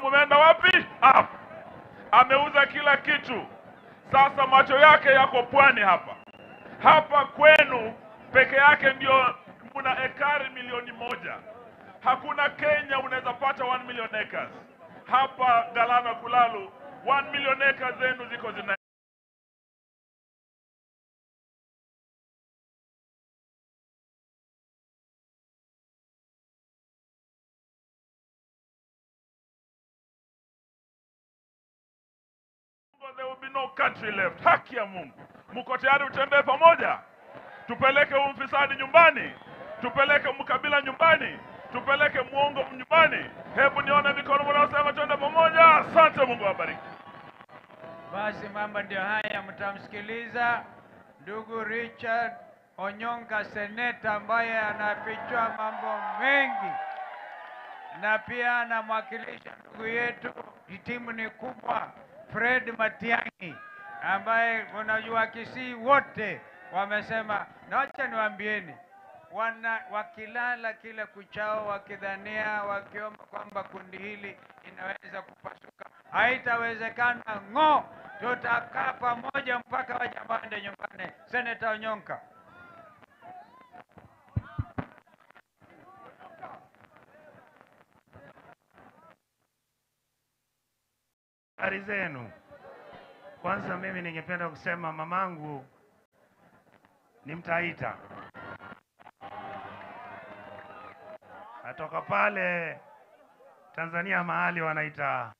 Mumeenda wapi? Hapa. Ameuza kila kitu. Sasa macho yake yako pwani hapa. Hapa kwenu peke yake ndio kuna ekari 1,000,000. Hakuna Kenya unaweza pata 1 million acres. Hapa Galana Kulalu 1 million acres zenu ziko zina there will be no country left. Haki ya Mungu. Mko tayari utembee pamoja? Tupeleke ufisadi nyumbani, tupeleke mkabila nyumbani, tupeleke muongo nyumbani. Hebu nione mikono mnaosema twende pamoja. Asante, Mungu awabariki. Basi mambo ndio haya, mtamsikiliza ndugu Richard Onyonka, seneta ambaye anafichua mambo mengi, na pia anamwakilisha ndugu yetu, timu ni kubwa, Fred Matiang'i, ambaye unajua Kisii wote wamesema. Na wacha niwaambieni, wakilala kila kuchao wakidhania, wakiomba kwamba kundi hili inaweza kupasuka, haitawezekana. Tutakaa pamoja mpaka wajamaa waende nyumbani. Seneta Onyonka. Habari zenu. Kwanza mimi ningependa kusema mamangu ni Mtaita. Atoka pale Tanzania mahali wanaita.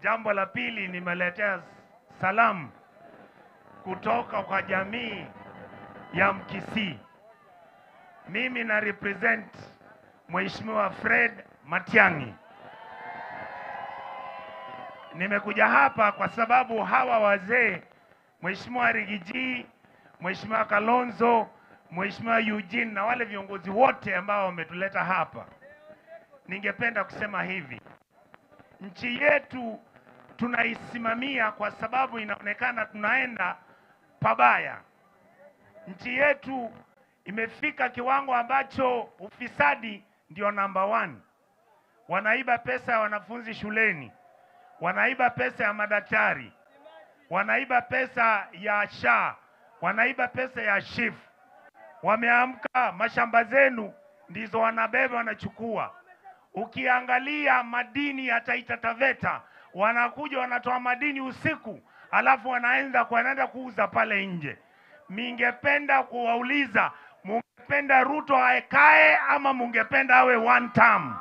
Jambo la pili, nimeletea salamu kutoka kwa jamii ya Mkisii. Mimi na represent Mheshimiwa Fred Matiang'i. Nimekuja hapa kwa sababu hawa wazee, Mheshimiwa Rigiji, Mheshimiwa Kalonzo, Mheshimiwa Eugene na wale viongozi wote ambao wametuleta hapa. Ningependa kusema hivi. Nchi yetu tunaisimamia kwa sababu inaonekana tunaenda pabaya. Nchi yetu imefika kiwango ambacho ufisadi ndio number 1. Wanaiba pesa ya wanafunzi shuleni, wanaiba pesa ya madaktari, wanaiba pesa ya SHA, wanaiba pesa ya SHIF. Wameamka, mashamba zenu ndizo wanabeba wanachukua. Ukiangalia madini ya Taita Taveta, wanakuja wanatoa madini usiku, alafu wanaenda kuuza pale nje. Ningependa kuwauliza, mungependa Ruto aekae ama mungependa awe 1 term?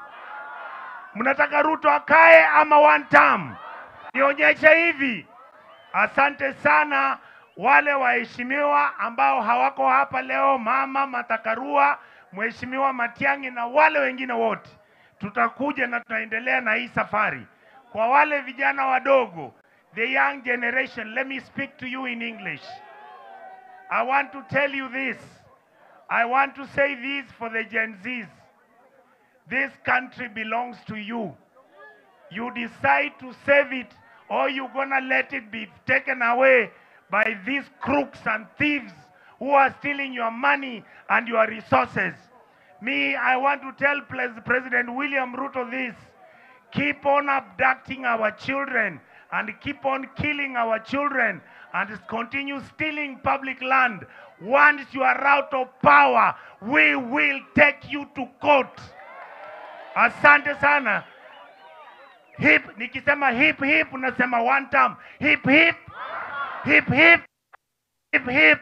Mnataka Ruto akae ama 1 term? Nionyeshe hivi. Asante sana wale waheshimiwa ambao hawako hapa leo, Mama Matakarua, Mheshimiwa Matiang'i na wale wengine wote. Tutakuja na tunaendelea na hii safari. Kwa wale vijana wadogo, the young generation, let me speak to you in English. I want to tell you this. I want to say this for the Gen Zs. This country belongs to you. You decide to save it, or you're gonna let it be taken away by these crooks and thieves who are stealing your money and your resources. Me, I want to tell President William Ruto this. Keep on abducting our children and keep on killing our children and continue stealing public land. Once you are out of power, we will take you to court. Asante sana. Hip, nikisema hip hip, unasema 1 term. Hip hip, hip hip, hip hip.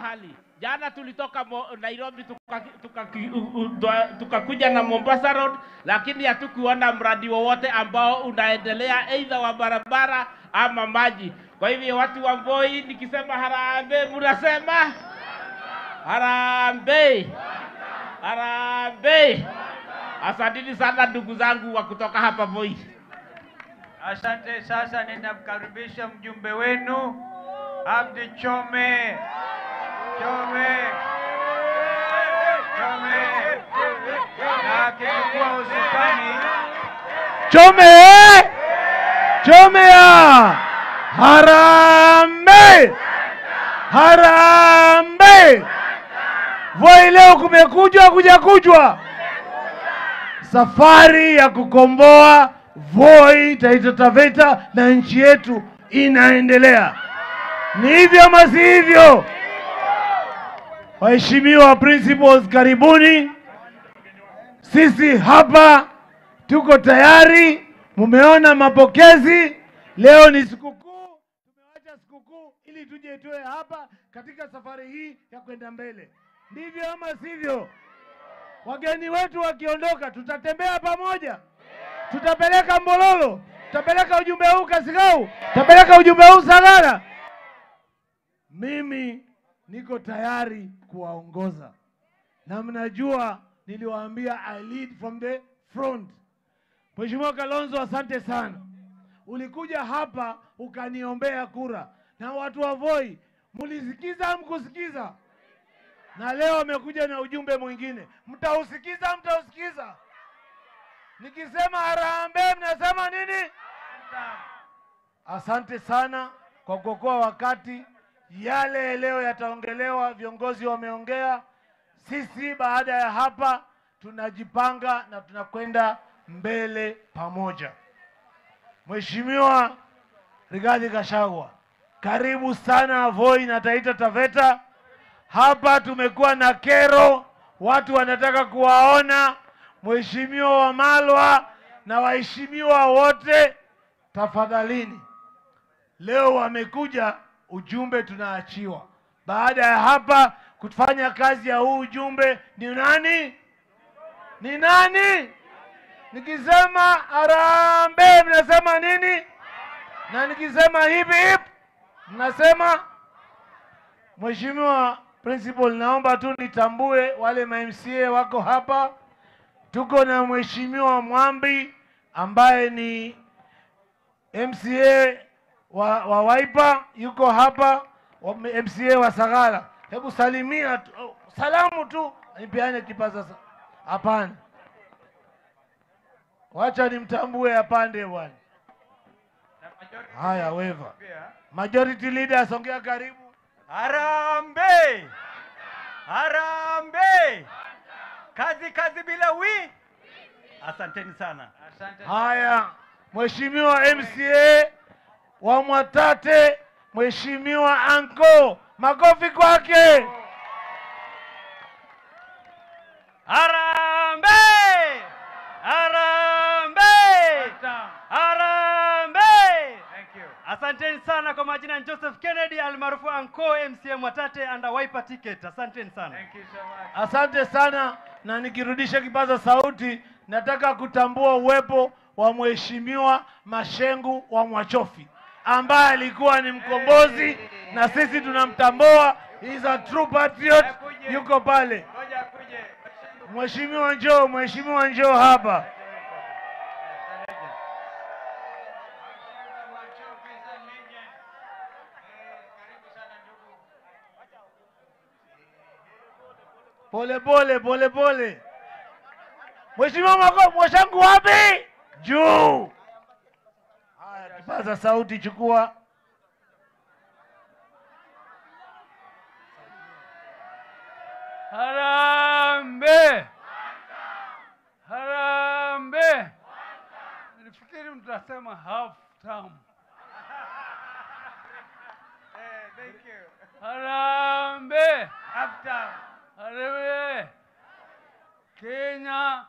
pahali. Jana tulitoka Nairobi tukakuja na Mombasa Road, lakini hatukuona mradi wowote ambao unaendelea aidha wa barabara ama maji. Kwa hivyo watu wa Voi, nikisema harambee, mnasema harambee. Harambee. Asanteni sana ndugu zangu wa kutoka hapa Voi. Asante. Sasa ninamkaribisha mjumbe wenu Abdi Chome. Na akikuwa usukani. Chome ya Harambe. Voi leo kumekujwa. Safari ya kukomboa Voi, Taita Taveta na nchi yetu inaendelea. Ni hivyo ama si hivyo? Waheshimiwa principals, karibuni. Sisi hapa tuko tayari. Mumeona mapokezi. Leo ni sikukuu. Tumewacha sikukuu ili tuje tuwe hapa katika safari hii ya kwenda mbele. Ndivyo ama sivyo? Wageni wetu wakiondoka, tutatembea pamoja. Tutapeleka Mbololo, tutapeleka ujumbe huu Kasigau, tutapeleka ujumbe huu Sagara. Mimi niko tayari kuwaongoza. Na mnajua niliwaambia I lead from the front. Mheshimiwa Kalonzo, asante sana. Ulikuja hapa ukaniombea kura. Na watu wa Voi, mlisikiza mkusikiza? Na leo amekuja na ujumbe mwingine. Mtausikiza? Nikisema harambee mnasema nini? Asante sana kwa kuokoa wakati. Yale leo yataongelewa, viongozi wameongea. Sisi baada ya hapa tunajipanga na tunakwenda mbele pamoja. Mheshimiwa Rigathi Gachagua, karibu sana Voi na Taita Taveta. Hapa tumekuwa na kero, watu wanataka kuwaona. Mheshimiwa Wamalwa na waheshimiwa wote, tafadhalini. Leo wamekuja, ujumbe tunaachiwa. Baada ya hapa kufanya kazi ya huu ujumbe ni nani? Nikisema harambee mnasema nini? Na nikisema hip mnasema? Mheshimiwa Principal, naomba tu nitambue wale ma-MCA wako hapa. Tuko na Mheshimiwa Mwambi ambaye ni MCA wa Wiper, yuko hapa. MCA wa Sagara, hebu salimia salamu tu, nipeane kipaza. Hapana, wacha nimtambue apande bwana. Haya, weva majority leader, songea karibu. Harambee! Kazi bila wi. Asanteni sana. Haya, Mheshimiwa MCA wa Mwatate, Mheshimiwa Anko, makofi kwake. Harambee! Thank you. Asanteni sana. Kwa majina Joseph Kennedy almaarufu Anko, MCA Mwatate under Wiper ticket. Asanteni sana. Thank you so much. Asante sana, na nikirudisha kipaza sauti, nataka kutambua uwepo wa Mheshimiwa Mashengu wa Mwachofi ambaye alikuwa ni mkombozi, na sisi tunamtambua. He is a true patriot. Yuko pale. Mheshimiwa njoo hapa. Pole. Mheshimiwa Mashengu wapi? Juu. Haya, kipaza sauti chukua. Harambee! Nilifikiri mtasema half term. Thank you. Harambee! Half term. Harambee! Kenya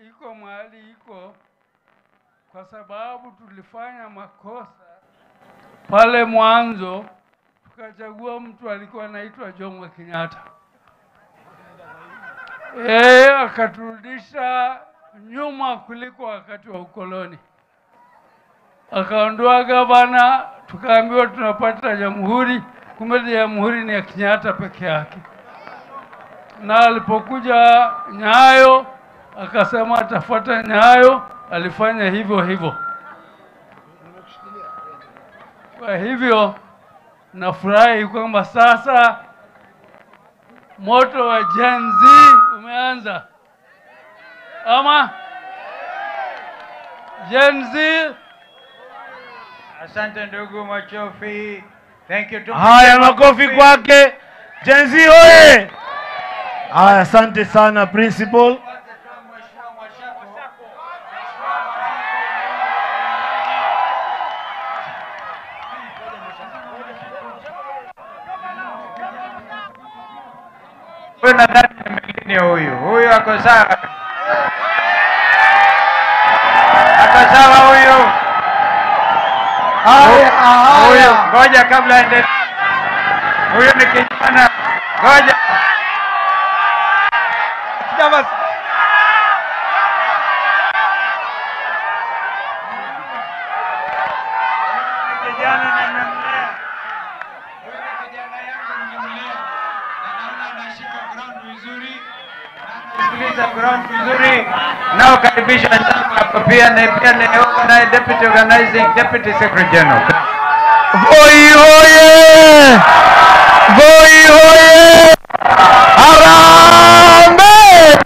iko mahali iko kwa sababu tulifanya makosa pale mwanzo, tukachagua mtu alikuwa anaitwa Jomo Kenyatta. Yeye akaturudisha nyuma kuliko wakati wa ukoloni. Akaondoa gavana, tukaambiwa tunapata jamhuri, kumbe jamhuri ni ya Kenyatta peke yake. Na alipokuja Nyayo akasema atafuata Nyayo, alifanya hivyo hivyo. Kwa hivyo nafurahi kwamba sasa moto wa Gen Z umeanza. Ama Gen Z. Asante ndugu Machofi. Thank you. Haya, makofi kwake. Gen Z oye! Haya, asante sana principal. Huyu nadhani ni huyu ako sawa. Ako sawa huyu. Huyu ngoja kabla ende. Huyu ni kijana. Ngoja. Kijana nimemlea. Huyu kijana yangu nimemlea. Naona anashika ground vizuri. Anasikiliza ground vizuri. Nao karibisha hapa pia na deputy organizing deputy secretary general. Voi hoye! Voi hoye! Harambee!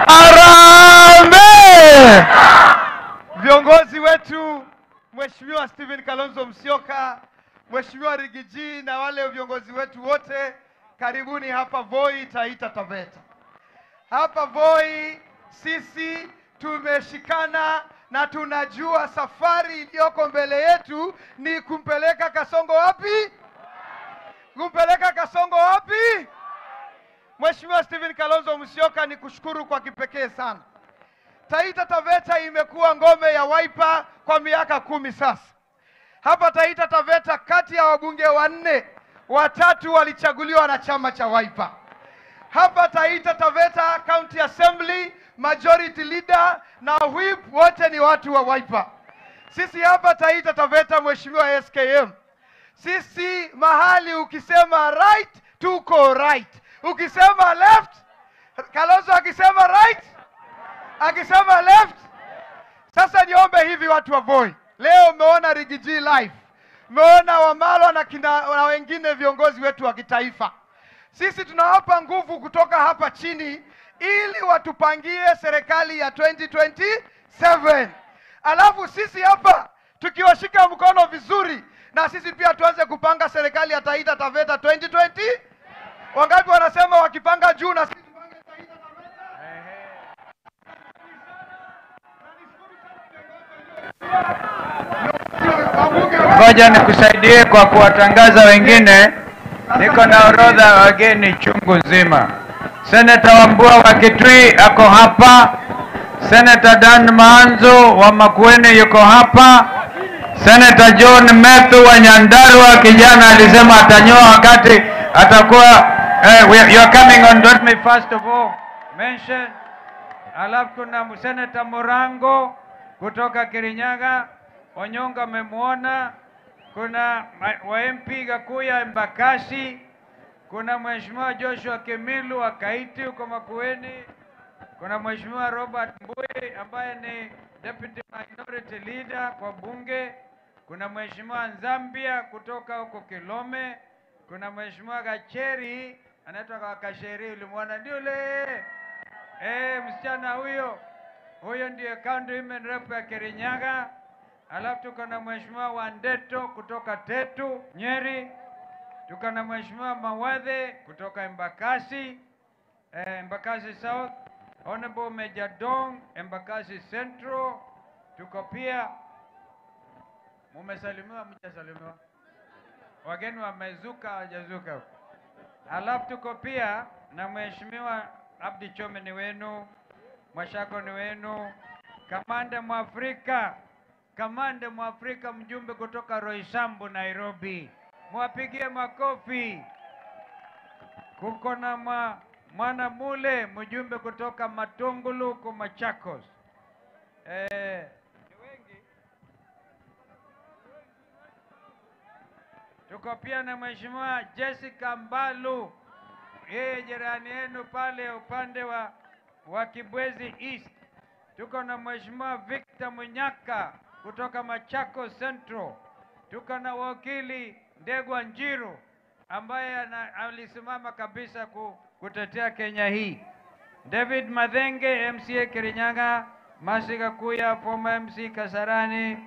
Harambee! viongozi wetu, Mheshimiwa Stephen Kalonzo Musyoka, Mheshimiwa Rigiji na wale viongozi wetu wote, karibuni hapa Voi, Taita Taveta. Hapa Voi sisi tumeshikana na tunajua safari iliyoko mbele yetu ni kumpeleka Kasongo wapi? Kumpeleka Kasongo wapi? Mheshimiwa Stephen Kalonzo Musyoka, ni kushukuru kwa kipekee sana. Taita Taveta imekuwa ngome ya Wiper kwa miaka 10 sasa. Hapa Taita Taveta kati ya wabunge 4, 3 walichaguliwa na chama cha Wiper. Hapa Taita Taveta County Assembly majority leader na whip wote ni watu wa Wiper. Sisi hapa Taita Taveta, Mheshimiwa SKM, sisi mahali ukisema right tuko right, ukisema left, Kalonzo akisema right, akisema left. Sasa niombe hivi watu wa Voi, leo umeona Rigiji live, umeona Wamalwa na wengine viongozi wetu wa kitaifa. Sisi tunawapa nguvu kutoka hapa chini ili watupangie serikali ya 2027. Alafu sisi hapa tukiwashika mkono vizuri, na sisi pia tuanze kupanga serikali ya Taita Taveta 2020. Wangapi wanasema wakipanga juu na sisi tupange Taita Taveta? Ngoja nikusaidie kwa kuwatangaza wengine. Niko na orodha ya wageni chungu nzima. Senator Wambua wa Kitui ako hapa. Senator Dan Maanzo wa Makueni yuko hapa. Senator John Methu wa Nyandarua, kijana alisema atanyoa wakati atakuwa you are coming on. Let me first of all mention. Alafu kuna Senator Morango kutoka Kirinyaga, Onyonga amemuona. Kuna wa MP Gakuya Embakasi, kuna Mheshimiwa Joshua Kemilu wa Kaiti huko Makueni, kuna Mheshimiwa Robert Mbui ambaye ni Deputy Minority Leader kwa bunge, kuna Mheshimiwa Nzambia kutoka huko Kilome, kuna Mheshimiwa Gacheri anaitwa Kasheri, ulimwona ndio yule msichana huyo ndiye County Women Rep ya Kirinyaga. Alafu tuko na Mheshimiwa Wandeto kutoka Tetu Nyeri, tuko na Mheshimiwa Mawadhe kutoka Embakasi, Embakasi South, Honorable Major Dong Embakasi Central, tuko pia mumesalimiwa mjasalimiwa, wageni wamezuka hawajazuka. Alafu tuko pia na Mheshimiwa Abdi Chome ni wenu, Mwashako ni wenu, Kamanda Mwafrika mjumbe kutoka Roysambu Nairobi. Mwapigie makofi. Kuko na mwana mule mjumbe kutoka Matungulu kwa Machakos. Tuko pia na Mheshimiwa Jessica Mbalu, yeye jirani yenu pale upande wa Kibwezi East. Tuko na Mheshimiwa Victor Munyaka kutoka Machakos Central. Tuko na wakili Ndegwa Njiru ambaye alisimama kabisa kutetea Kenya hii. David Madhenge, MCA Kirinyaga, Masika Kuya, former MC Kasarani,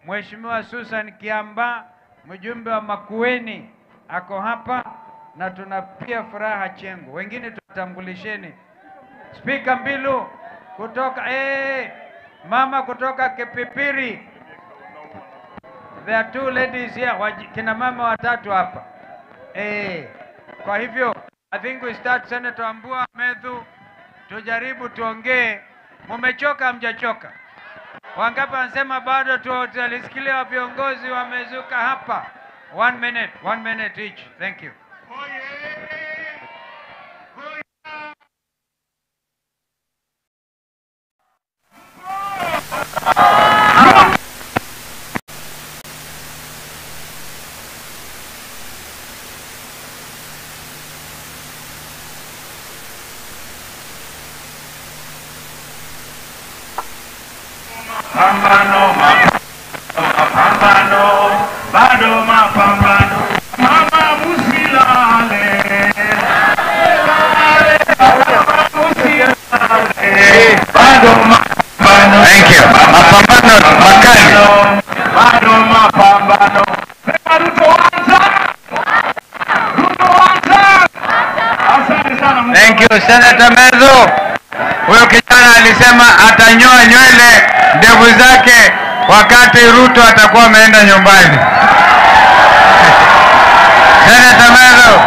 Mheshimiwa Susan Kiamba, mjumbe wa Makueni ako hapa, na tunapia furaha Chengo. Wengine tutambulisheni. Speaker Mbilu kutoka mama kutoka Kipipiri. There are two ladies here, kina mama watatu hapa. Kwa hivyo I think we start. Senator Ambua Medhu, tujaribu tuongee. Mumechoka mjachoka? Wangapi wanasema bado tutalisikia viongozi wamezuka hapa? 1 minute each. Thank you. Mapambano, bado mapambano, mama musilale, bado mapambano. Thank you. Mapambano makali. Bado mapambano. Asante sana. Thank you, Senator Medhu. Huyo kijana alisema atanyoa nywele ndevu zake wakati Ruto atakuwa ameenda nyumbani. Senator Medhu.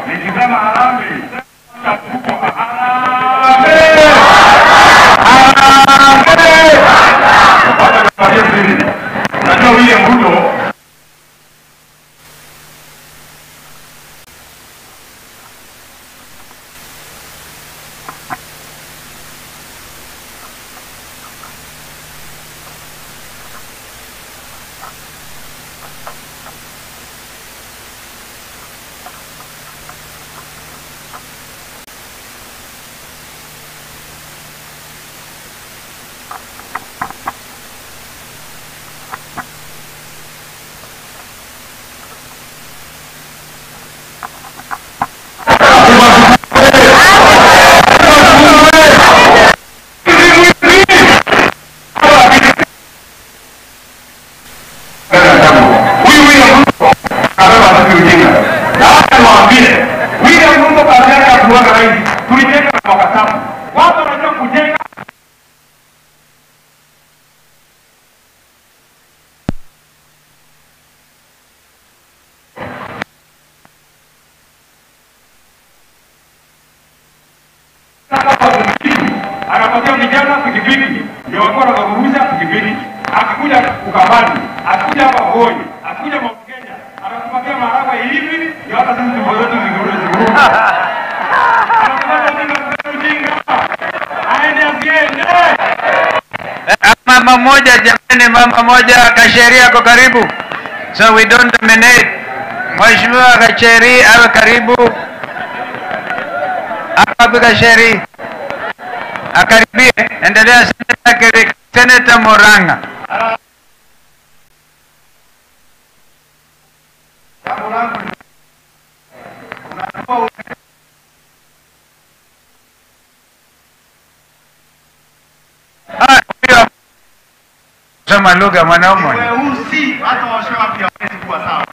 Nikisema harambee, unajua William Ruto anapatia vijana pikipiki, ndio walikuwa wanakuruhusa pikipiki. Akikuja Ukambani, akikuja hapa Voi, akikuja Mount Kenya, anatupatia maharagwe hivi, ndio hata sisi tumbo zetu zingurudi. Anatupatia ujinga. Aende asiende. Mama moja jamani, mama moja Kasheria kwa karibu. So we don't dominate. Mheshimiwa Kacheri awe karibu. Hapa Kacheri. Akaribie, endelea Senator Moranga. Soma lugha mwanaume. Weusi hata washoa pia hawezi kuwa sawa.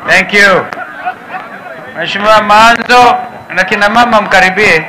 Thank you. Mheshimiwa Maanzo na kina mama mkaribie.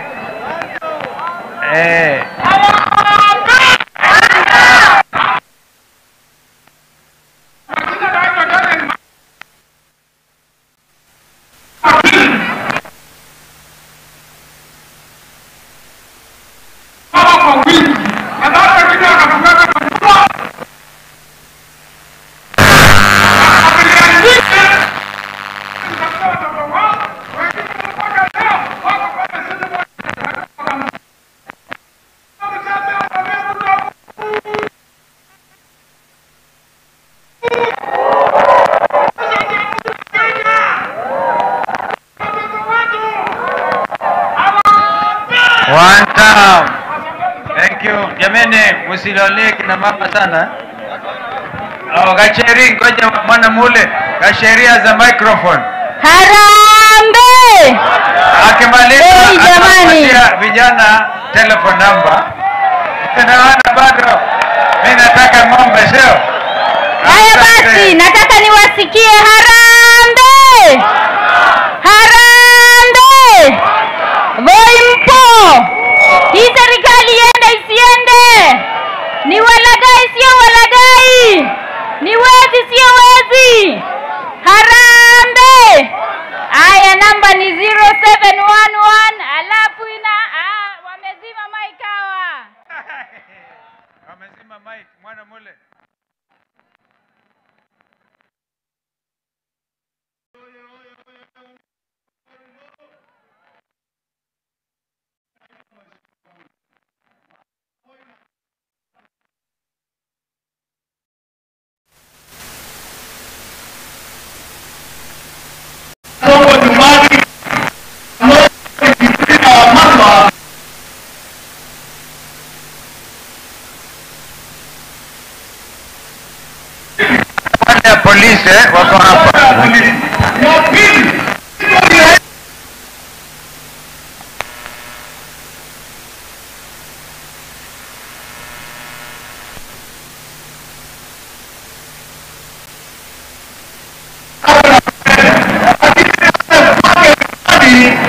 you. Jameni, msilolee kina mama sana. Gacheri, ngoja mwana mule. Gasheria za microphone. Harambe! Akimaliza atapatia vijana telephone number. Naona bado mimi nataka ng'ombe sio? Haya basi, nataka niwasikie harambe! Harambe! Voi mpo! Hii serikali iende isiende? Ni walagai sio walagai? Ni wezi sio wezi? Harambe! Aya, namba ni 0711 alafu wamezima mic hawa. Wamezima mic mwana mule. Polisi wako hapa.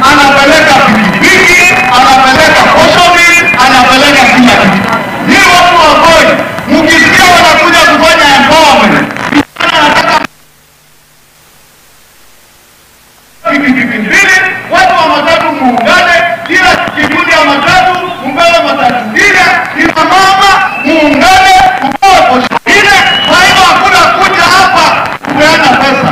Anapeleka pikipiki, anapeleka poshomi, anapeleka kila kitu. Ni watu wa Voi, mkisikia wanakuja kufanya empowerment. Mbili, watu wa matatu muungane, kila kikundi ya matatu mpewe matatu ile, kina mama muungane kupewa posho ile. Kwa hivyo hakuna kuja hapa kupeana pesa.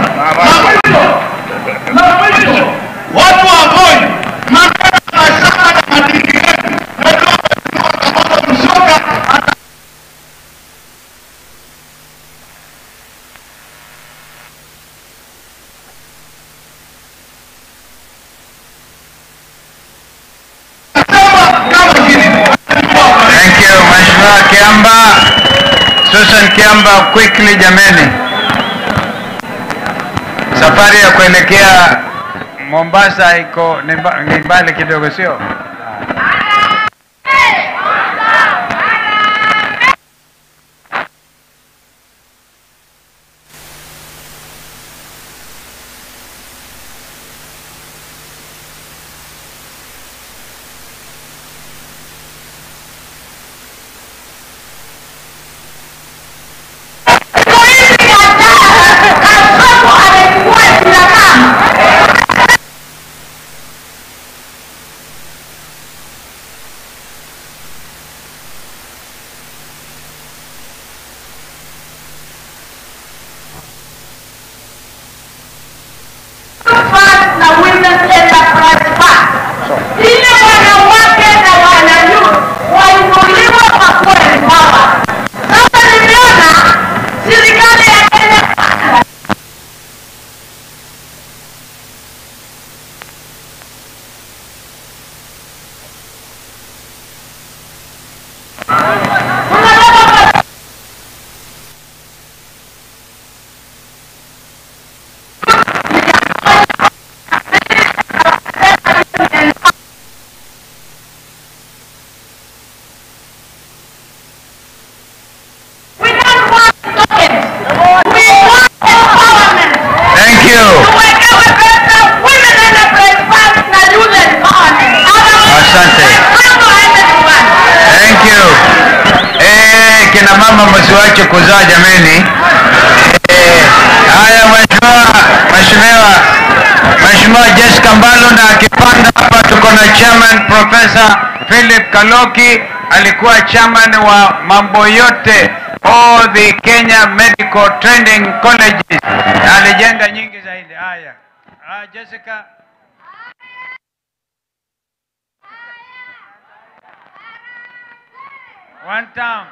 Na mwisho, watu wa Voi, mashaka na madini yetu, ndio mshoka Thank you, Mheshimiwa Kiamba. Susan Kiamba, quickly jameni. Safari ya kuelekea Mombasa iko ni mbali kidogo sio? Kina mama msiwache kuzaa jameni. Haya Mheshimiwa Jessica Mbalo na akipanda hapa tuko na chairman Professor Philip Kaloki, alikuwa chairman wa mambo yote all the Kenya Medical Training Colleges na alijenga nyingi zaidi. Haya. Jessica. One time.